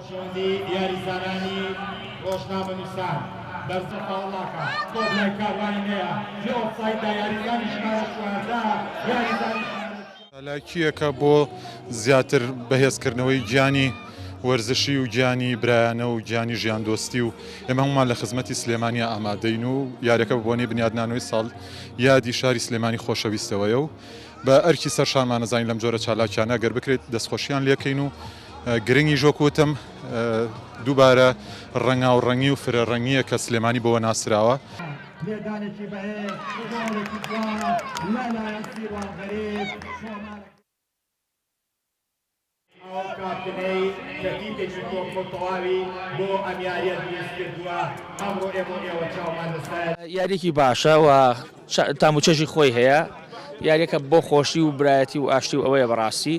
شۆندی یاریزانانی ڕۆژنامەنووسان دەرزەقاڵاکە کۆبلای کاروانی نەیە لە ئۆفسایددا یاریزانی ژمارە 14 یاریزانی چالاکیەکە بۆ زیاتر بەهێزکردنەوەی گیانی وەرزشی و گیانی برایانە و گیانی ژیان دۆستی و ئێمە هەمومان لە خزمەتی سلێمانیە ئامادەین و یاریەکە بۆنی بنیادنانەوەی ساڵ یادی شاری سلێمانی خۆشەویستەوەیە و بە ئەرکی سەر شانمانەزانین لەم جۆرە چالاکیانە گەر بکرێت دەستخۆشییان لێکەین و گرنگی ژۆکوتم دووبارە ڕەنگا و ڕەنگی و فرەڕەنگیە کە سلێمانی بۆەوە ناسراوە. لێدانێکی بەهێز گۆڵێکی جوان لەلایەن سیروان غەریب ئەو کارتنەی تەکیدێکی کۆکۆتەواوی بۆ ئەم یاریە دروست کردووە ئەمڕۆ ئێوە چاومان لەسەر یاریێکی باشە و تاموچەژی خۆی هەیە یاریەکە بۆ خۆشی و برایەتی و ئاشتی و ئەوەیە بەڕاستی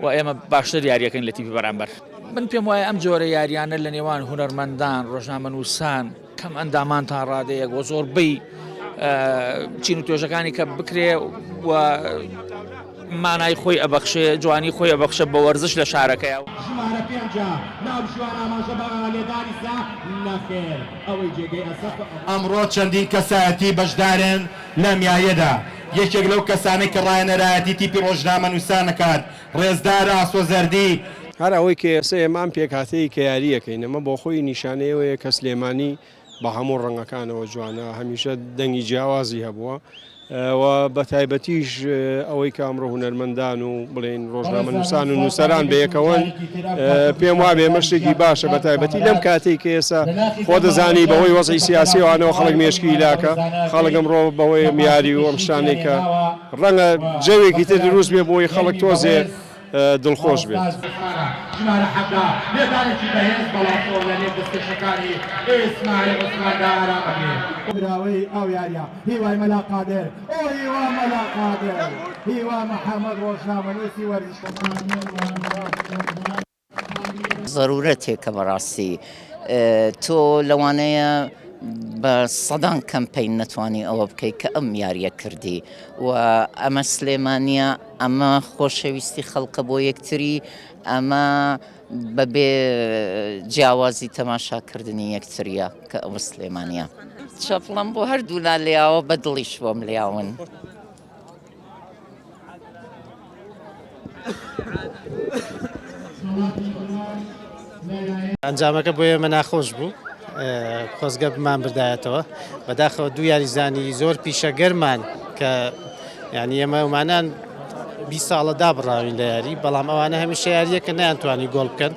و ئێمە باشتر یاریەکەین لە تیپی بەرامبەر من پێم وایە ئەم جۆرە یاریانە لە نێوان هونەرمەندان ڕۆژنامەنووسان کەم ئەندامانتان ڕادەیەک و زۆربەی چین و توێژەکانی کە بکرێ و مانای خۆی ئەبەخشێ جوانی خۆی ئەبەخشە بە وەرزش لە شارەکەیە ژمارە پێنجە ناو شوان ئاماژە بە لێدانی سا نەخێر ئەوەی جێگەی ئەسەف ئەمڕۆ چەندین کەسایەتی بەشدارن لەم یاریەدا یەکێک لەو کەسانەی کە ڕایەنەرایەتی تیپی ڕۆژنامەنووسانەکات ڕێزدار ئاسۆزەردی هەر ئەوەی کە ئێستا ئێمان پێکهاتەی کە یاریەکەین ئەمە بۆ خۆی نیشانەیەوەیە کە سلێمانی بە هەموو ڕەنگەکانەوە جوانە هەمیشە دەنگی جیاوازی هەبووە و بە تایبەتیش ئەوەی کە ئەمڕۆ هونەرمەندان و بڵێن ڕۆژنامەنووسان و نووسەران بەیەکەوەن پێم وابێ ئەمە شتێکی باشە بە تایبەتی لەم کاتێک کە ئێستا خۆ دەزانی بەهۆی وەزعی سیاسی وانەوە خەڵک مێشکی لاکە خەڵک ئەمڕۆ بەهۆی میاری و ئەم شتانەی کە ڕەنگە جەوێکی تر دروست بێ بۆی خەڵک تۆزێ دڵخۆش بێت. ژمارە حەدا لێدانێکی بەهێز بەڵاتۆ لە نێو دەستکەشەکانی ئیسماعیل عوسماندا ئارامە بێت. براوەی ئەو یاریە هیوای مەلا قادر هیوا مەلا قادر هیوا محەممەد ڕۆژنامەنووسی وەرزش ضرورەتێکە بەڕاستی تۆ لەوانەیە بە سەدان کەمپین نەتوانی ئەوە بکەیت کە ئەم یاریە کردی و ئەمە سلێمانیە ئەمە خۆشەویستی خەڵکە بۆ یەکتری ئەمە بەبێ جیاوازی تەماشاکردنی یەکتریە کە ئەوە سلێمانیە چەپڵم بۆ هەردوولا لێیاوە بە دڵیش بۆم لیاون. ئەنجامەکە بۆ ئێمە ناخۆش بوو خۆزگە بمان بردایەتەوە بەداخەوە دوو یاریزانی زۆر پیشەگەرمان کە ینی ئێمە ومانان 20 ساڵە دابڕاوین لە یاری بەڵام ئەوانە هەمیشە یاریەکە نەیانتوانی گۆڵ بکەن.